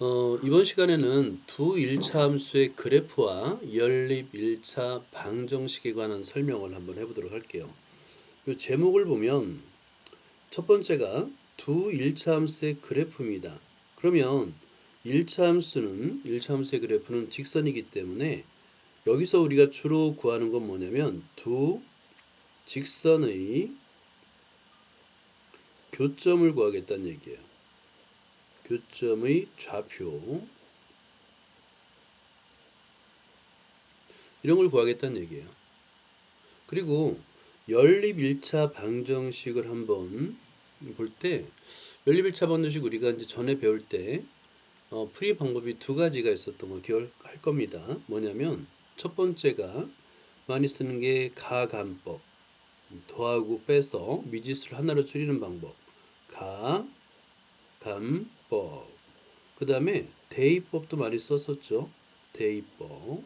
이번 시간에는 두 1차 함수의 그래프와 연립 1차 방정식에 관한 설명을 한번 해보도록 할게요. 이 제목을 보면 첫 번째가 두 1차 함수의 그래프입니다. 그러면 1차 함수는 1차 함수의 그래프는 직선이기 때문에 여기서 우리가 주로 구하는 건 뭐냐면 두 직선의 교점을 구하겠다는 얘기예요. 교점의 좌표 이런 걸 구하겠다는 얘기예요. 그리고 연립 1차 방정식을 한번 볼 때 연립 1차 방정식 우리가 이제 전에 배울 때 풀이 방법이 두 가지가 있었던 거 기억할 겁니다. 뭐냐면 첫 번째가 많이 쓰는 게 가감법, 더하고 빼서 미지수를 하나로 줄이는 방법, 가감법. 그 다음에 대입법도 많이 썼었죠. 대입법.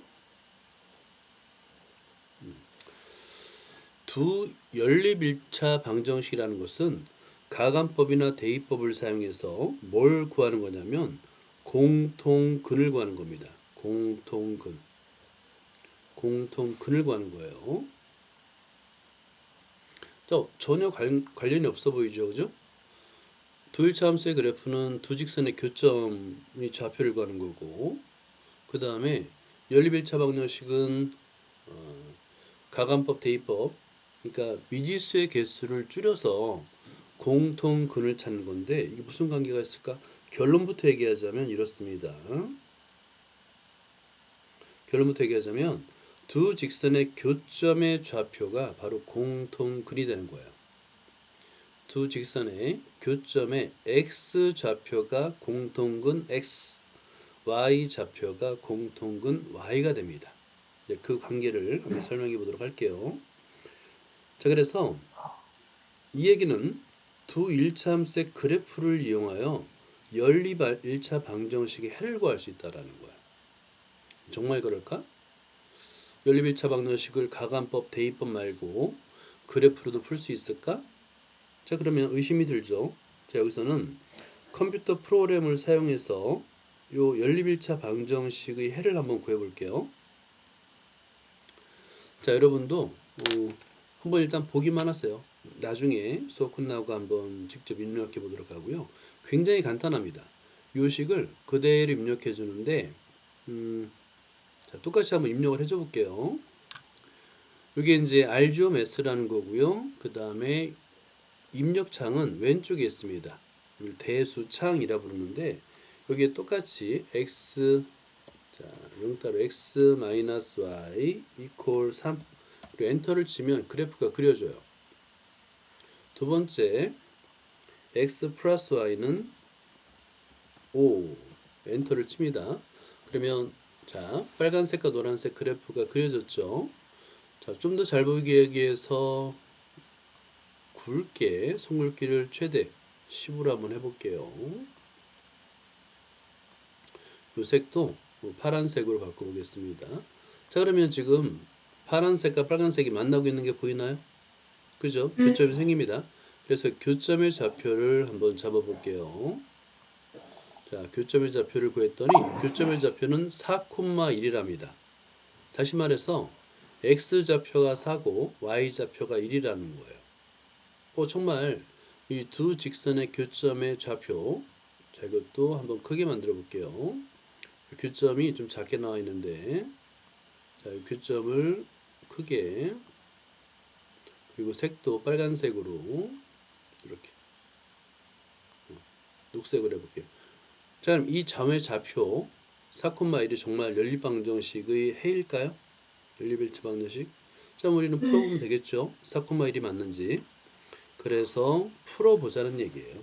두 연립 1차 방정식이라는 것은 가감법이나 대입법을 사용해서 뭘 구하는 거냐면 공통근을 구하는 겁니다. 공통근. 공통근을 구하는 거예요. 전혀 관련이 없어 보이죠, 그죠? 두 1차 함수의 그래프는 두 직선의 교점의 좌표를 구하는 거고, 그 다음에 연립 1차 방정식은 가감법, 대입법, 그러니까 미지수의 개수를 줄여서 공통근을 찾는 건데 이게 무슨 관계가 있을까? 결론부터 얘기하자면 이렇습니다. 결론부터 얘기하자면 두 직선의 교점의 좌표가 바로 공통근이 되는 거예요. 두 직선의 교점의 x 좌표가 공통근 x, y 좌표가 공통근 y가 됩니다. 이제 그 관계를 한번 설명해 보도록 할게요. 자, 그래서 이 얘기는 두 1차 함수의 그래프를 이용하여 연립 1차 방정식의 해를 구할 수 있다는 거야. 정말 그럴까? 연립 1차 방정식을 가감법, 대입법 말고 그래프로도 풀 수 있을까? 자, 그러면 의심이 들죠. 자, 여기서는 컴퓨터 프로그램을 사용해서 요 연립 1차 방정식의 해를 한번 구해 볼게요. 자, 여러분도 한번 일단 보기만 하세요. 나중에 수업 끝나고 한번 직접 입력해 보도록 하고요. 굉장히 간단합니다. 요식을 그대로 입력해 주는데 자, 똑같이 한번 입력을 해줘 볼게요. 이게 이제 RGOMS라는 거고요. 그 다음에 입력창은 왼쪽에 있습니다. 대수창이라 부르는데 여기에 똑같이 x, 자, 0따로 x-y 이퀄 3 그리고 엔터를 치면 그래프가 그려져요. 두 번째 x 플러스 y는 5 엔터를 칩니다. 그러면 자, 빨간색과 노란색 그래프가 그려졌죠. 자, 좀 더 잘 보이기 위해서 굵게 손굵기를 최대 10으로 한번 해볼게요. 이 색도 파란색으로 바꿔보겠습니다. 자, 그러면 지금 파란색과 빨간색이 만나고 있는 게 보이나요? 그죠? 교점이 생깁니다. 그래서 교점의 좌표를 한번 잡아볼게요. 자, 교점의 좌표를 구했더니 교점의 좌표는 4,1이랍니다. 다시 말해서 x 좌표가 4고 y 좌표가 1이라는 거예요. 정말 이 두 직선의 교점의 좌표, 자, 이것도 한번 크게 만들어 볼게요. 교점이 좀 작게 나와 있는데, 자, 이 교점을 크게, 그리고 색도 빨간색으로 이렇게 녹색으로 해볼게요. 자, 그럼 이 점의 좌표 4,1이 정말 연립방정식의 해일까요? 연립일치 방정식. 자, 우리는 풀어보면 되겠죠. 4,1이 맞는지. 그래서 풀어보자는 얘기예요.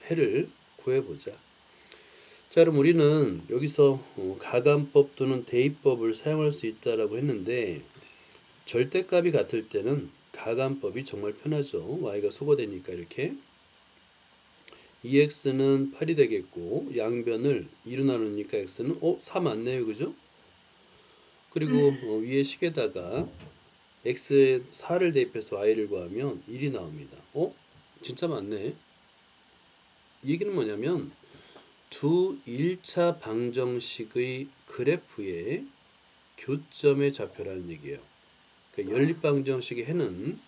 해를 구해보자. 자, 그럼 우리는 여기서 가감법 또는 대입법을 사용할 수 있다라고 했는데 절대값이 같을 때는 가감법이 정말 편하죠. y가 소거되니까 이렇게 2x는 8이 되겠고 양변을 2로 나누니까 x는 4 맞네요. 그죠? 그리고 위에 식에다가 x에 4를 대입해서 y를 구하면 1이 나옵니다. 진짜 맞네. 이 얘기는 뭐냐면 두 1차 방정식의 그래프의 교점의 좌표라는 얘기예요. 그러니까 연립방정식의 해는,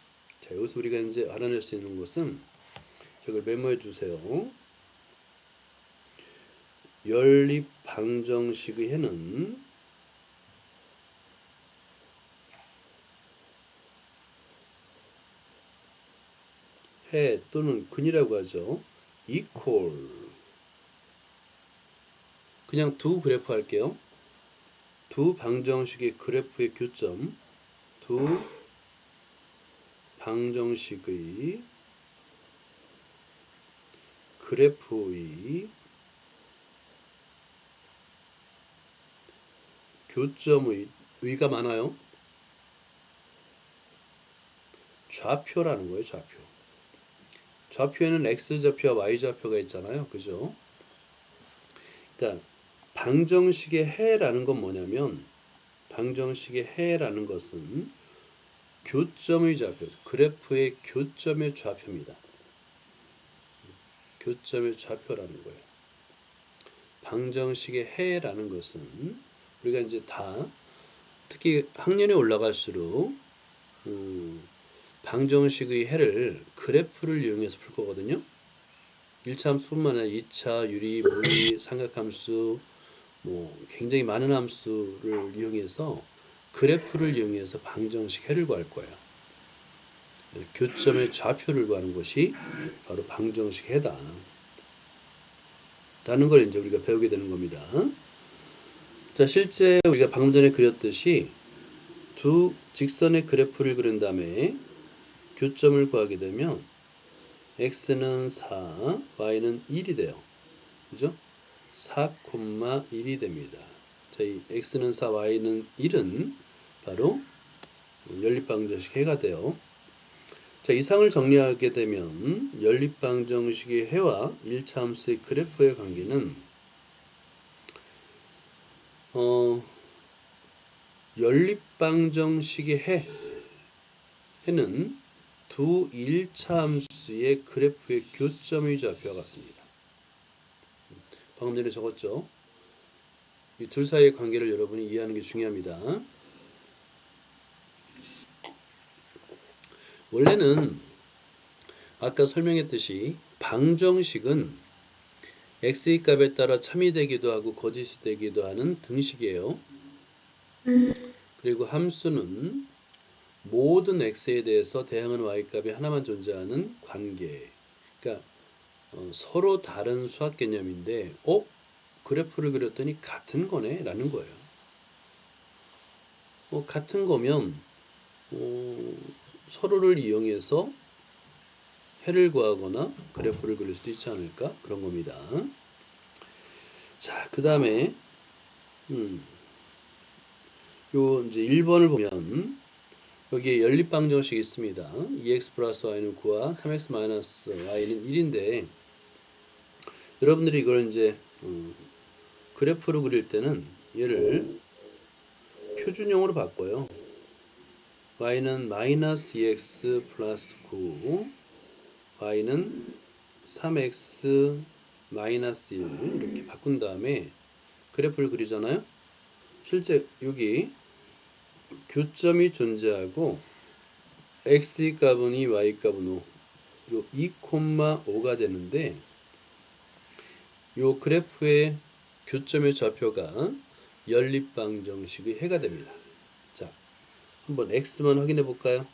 자, 여기서 우리가 이제 알아낼 수 있는 것은, 저걸 메모해 주세요. 연립방정식의 해는 해 또는 근이라고 하죠. equal. 그냥 두 그래프 할게요. 두 방정식의 그래프의 교점, 두 방정식의 그래프의 교점의, 의가 많아요. 좌표라는 거예요. 좌표. 좌표에는 x좌표와 y좌표가 있잖아요. 그죠? 그러니까 방정식의 해라는 건 뭐냐면, 방정식의 해라는 것은 교점의 좌표, 그래프의 교점의 좌표입니다. 교점의 좌표라는 거예요. 방정식의 해라는 것은 우리가 이제 다, 특히 학년이 올라갈수록 방정식의 해를 그래프를 이용해서 풀 거거든요. 1차 함수뿐만 아니라 2차 유리, 물리, 삼각함수, 뭐 굉장히 많은 함수를 이용해서 그래프를 이용해서 방정식 해를 구할 거예요. 교점의 좌표를 구하는 것이 바로 방정식 해다 라는 걸 이제 우리가 배우게 되는 겁니다. 자, 실제 우리가 방금 전에 그렸듯이 두 직선의 그래프를 그린 다음에 교점을 구하게 되면 x는 4, y는 1이 돼요. 그죠? 4,1이 됩니다. 자, 이 x는 4, y는 1은 바로 연립방정식 해가 돼요. 자, 이상을 정리하게 되면 연립방정식의 해와 1차 함수의 그래프의 관계는 연립방정식의 해는 두 1차 함수의 그래프의 교점의 좌표와 같습니다. 방금 전에 적었죠? 이 둘 사이의 관계를 여러분이 이해하는 게 중요합니다. 원래는 아까 설명했듯이 방정식은 x의 값에 따라 참이 되기도 하고 거짓이 되기도 하는 등식이에요. 그리고 함수는 모든 x에 대해서 대항하는 y값이 하나만 존재하는 관계. 그러니까 서로 다른 수학 개념인데 그래프를 그렸더니 같은 거네 라는 거예요. 같은 거면 서로를 이용해서 해를 구하거나 그래프를 그릴 수도 있지 않을까? 그런 겁니다. 자, 그 다음에 요 이제 1번을 보면 여기에 연립방정식이 있습니다. 2x 플러스 y는 9와 3x 마이너스 y는 1인데 여러분들이 이걸 이제 그래프로 그릴 때는 얘를 표준형으로 바꿔요. y는 마이너스 2x 플러스 9, y는 3x 마이너스 1 이렇게 바꾼 다음에 그래프를 그리잖아요. 실제 여기 교점이 존재하고 x의 값은 2, y 값은 5, 요 2,5가 되는데 요 그래프의 교점의 좌표가 연립방정식의 해가 됩니다. 자, 한번 x만 확인해 볼까요?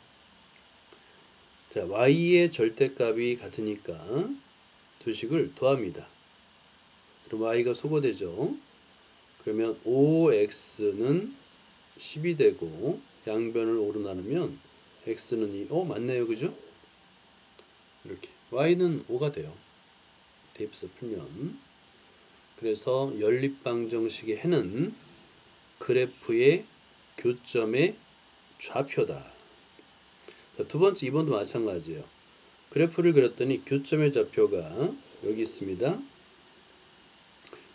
자, y의 절대값이 같으니까 두 식을 더합니다. 그럼 y가 소거되죠. 그러면 5x는 10이 되고 양변을 5로 나누면 x는 2. 맞네요. 그죠? 이렇게 y는 5가 돼요. 대입해서 풀면. 그래서 연립방정식의 해는 그래프의 교점의 좌표다. 자, 두 번째 2번도 마찬가지예요. 그래프를 그렸더니 교점의 좌표가 여기 있습니다.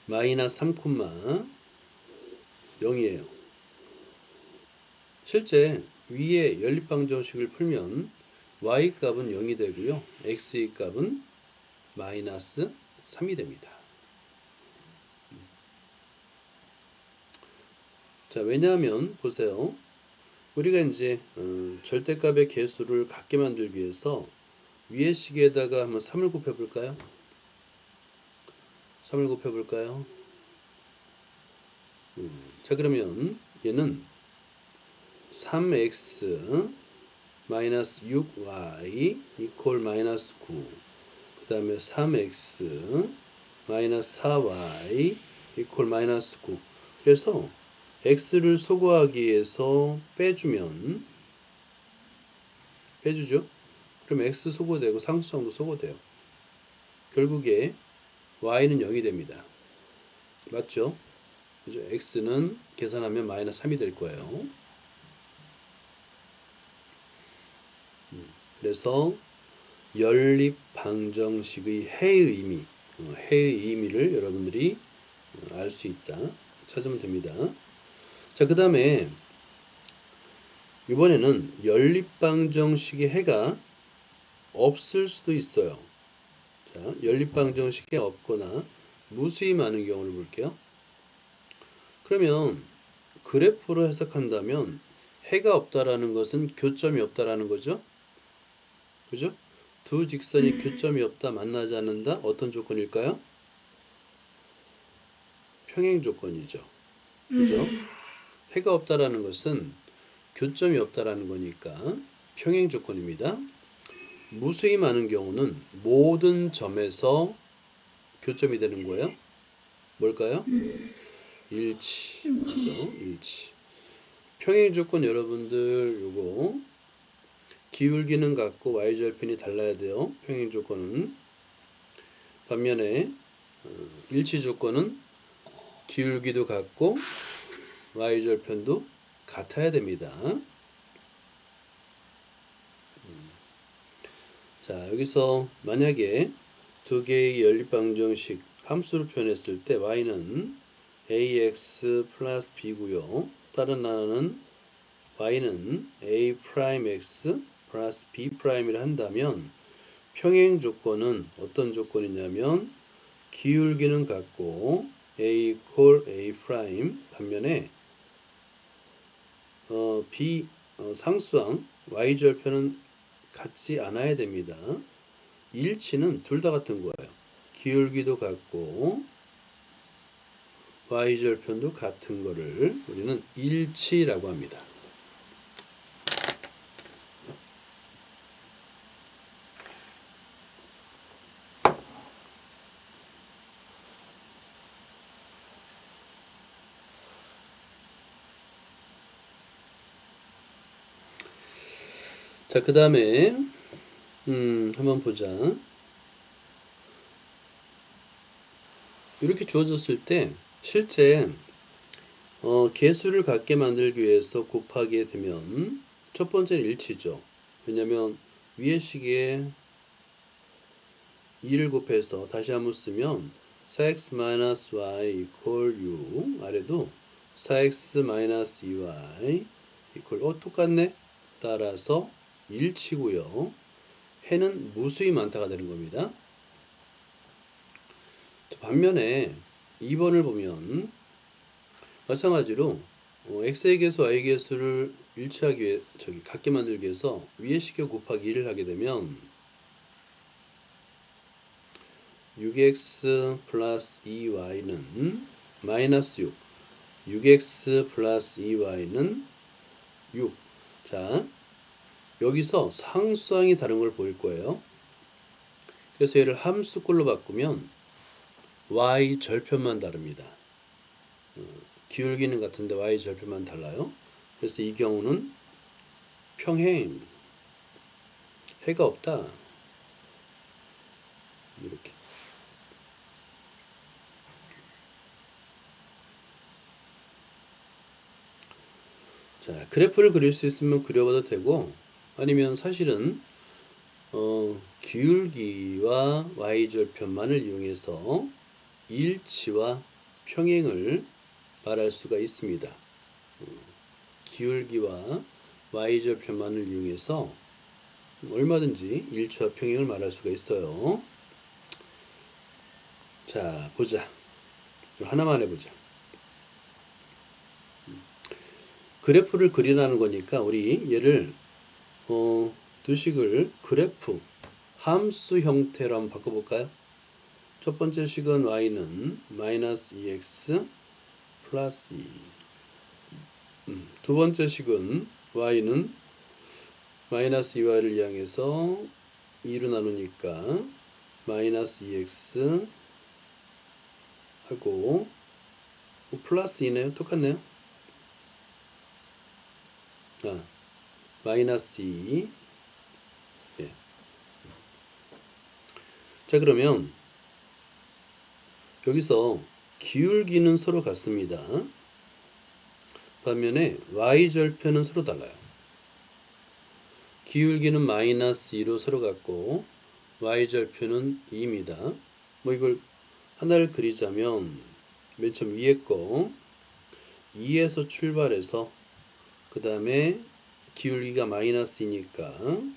마이너스 3,0이에요. 실제 위에 연립방정식을 풀면 y값은 0이 되고요. x의 값은 마이너스 3이 됩니다. 자, 왜냐하면 보세요. 우리가 이제 절대값의 개수를 같게 만들기 위해서 위의 식에다가 한번 3을 곱해 볼까요? 3을 곱해 볼까요? 자, 그러면 얘는 3x 마이너스 6y 이퀄 마이너스 9. 그 다음에 3x 마이너스 4y 이퀄 마이너스 9. 그래서 x를 소거하기 위해서 빼주죠. 그럼 x 소거되고 상수항도 소거돼요. 결국에 y는 0이 됩니다. 맞죠? 그죠? x는 계산하면 마이너스 3이 될 거예요. 그래서 연립 방정식의 해의 의미를 여러분들이 알 수 있다. 찾으면 됩니다. 자, 그 다음에 이번에는 연립 방정식의 해가 없을 수도 있어요. 자, 연립 방정식이 없거나 무수히 많은 경우를 볼게요. 그러면 그래프로 해석한다면 해가 없다라는 것은 교점이 없다라는 거죠. 그죠? 두 직선이 교점이 없다, 만나지 않는다. 어떤 조건일까요? 평행 조건이죠. 그죠? 해가 없다라는 것은 교점이 없다라는 거니까 평행 조건입니다. 무수히 많은 경우는 모든 점에서 교점이 되는 거예요. 뭘까요? 일치. 그죠? 일치. 평행 조건 여러분들 요거 기울기는 같고 y절편이 달라야 돼요. 평행 조건은. 반면에 일치 조건은 기울기도 같고 y절편도 같아야 됩니다. 자, 여기서 만약에 두 개의 연립방정식 함수를 표현했을 때 y는 ax 플러스 b고요. 다른 하나는 y는 a 프라임 x 플러스 b 프라임이라 한다면 평행 조건은 어떤 조건이냐면 기울기는 같고 a 이퀄 a 프라임 반면에 상수항 y절편은 같지 않아야 됩니다. 일치는 둘 다 같은 거예요. 기울기도 같고 y절편도 같은 거를 우리는 일치라고 합니다. 자, 그 다음에 한번 보자. 이렇게 주어졌을 때 실제 개수를 같게 만들기 위해서 곱하게 되면 첫 번째는 일치죠. 왜냐면 위의 식에 2를 곱해서 다시 한번 쓰면 4x-y 이퀄 6 아래도 4x-2y 이퀄 똑같네. 따라서 일치고요. 해는 무수히 많다가 되는 겁니다. 반면에 2번을 보면 마찬가지로 x의 개수, y의 개수를 일치하기 위해 같게 만들기 위해서 위의 식에 곱하기 1을 하게 되면 6x 플러스 2y는 마이너스 6 6x 플러스 2y는 6. 자, 여기서 상수항이 다른 걸 보일 거예요. 그래서 얘를 함수꼴로 바꾸면 y 절편만 다릅니다. 기울기는 같은데 y 절편만 달라요. 그래서 이 경우는 평행, 해가 없다. 이렇게. 자, 그래프를 그릴 수 있으면 그려봐도 되고, 아니면 사실은 기울기와 y절편만을 이용해서 일치와 평행을 말할 수가 있습니다. 기울기와 y절편만을 이용해서 얼마든지 일치와 평행을 말할 수가 있어요. 자, 보자. 하나만 해보자. 그래프를 그리라는 거니까 우리 얘를 두 식을 그래프 함수 형태로 한번 바꿔볼까요? 첫 번째 식은 y는 마이너스 2x 플러스 2. 두 번째 식은 y는 마이너스 2y를 이항해서 2로 나누니까 마이너스 2x 하고 플러스 2네요. 똑같네요. 마이너스 2. 예. 자, 그러면 여기서 기울기는 서로 같습니다. 반면에 y절편은 서로 달라요. 기울기는 마이너스 2로 서로 같고 y절편은 2입니다. 뭐 이걸 하나를 그리자면 맨 처음 위에 거 2에서 출발해서 그 다음에 기울기가 마이너스 2니까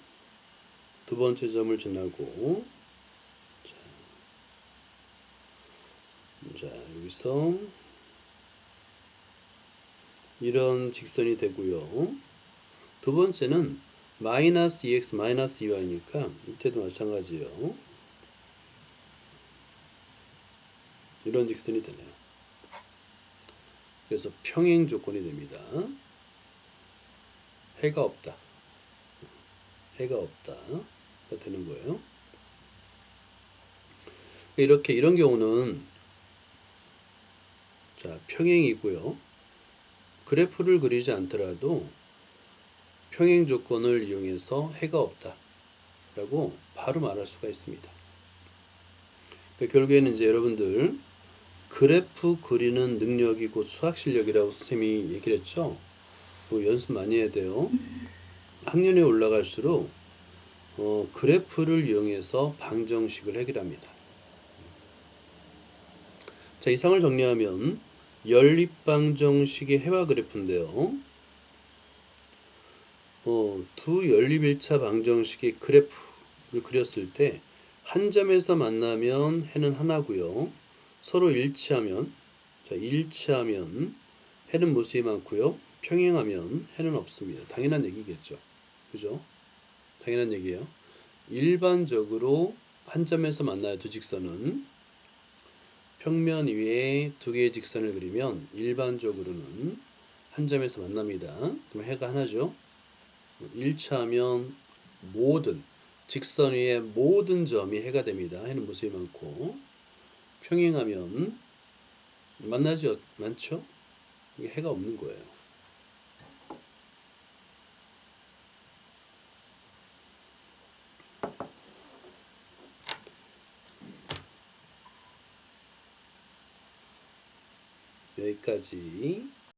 두 번째 점을 지나고 자 여기서 이런 직선이 되고요. 두 번째는 마이너스 2x 마이너스 2y니까 이때도 마찬가지예요. 이런 직선이 되네요. 그래서 평행 조건이 됩니다. 해가 없다. 해가 없다가 되는 거예요. 이렇게 이런 경우는 자 평행이고요. 그래프를 그리지 않더라도 평행 조건을 이용해서 해가 없다 라고 바로 말할 수가 있습니다. 결국에는 이제 여러분들 그래프 그리는 능력이 곧 수학 실력이라고 선생님이 얘기를 했죠. 연습 많이 해야 돼요. 학년이 올라갈수록 그래프를 이용해서 방정식을 해결합니다. 자, 이상을 정리하면 연립방정식의 해와 그래프인데요. 두 연립일차 방정식의 그래프를 그렸을 때 한 점에서 만나면 해는 하나고요. 서로 일치하면 해는 무수히 많고요. 평행하면 해는 없습니다. 당연한 얘기겠죠. 그죠? 당연한 얘기예요. 일반적으로 한 점에서 만나야 두 직선은 평면 위에 두 개의 직선을 그리면 일반적으로는 한 점에서 만납니다. 그럼 해가 하나죠. 일치하면 모든 직선 위의 모든 점이 해가 됩니다. 해는 무수히 많고 평행하면 만나지 많죠. 이게 해가 없는 거예요. 여기까지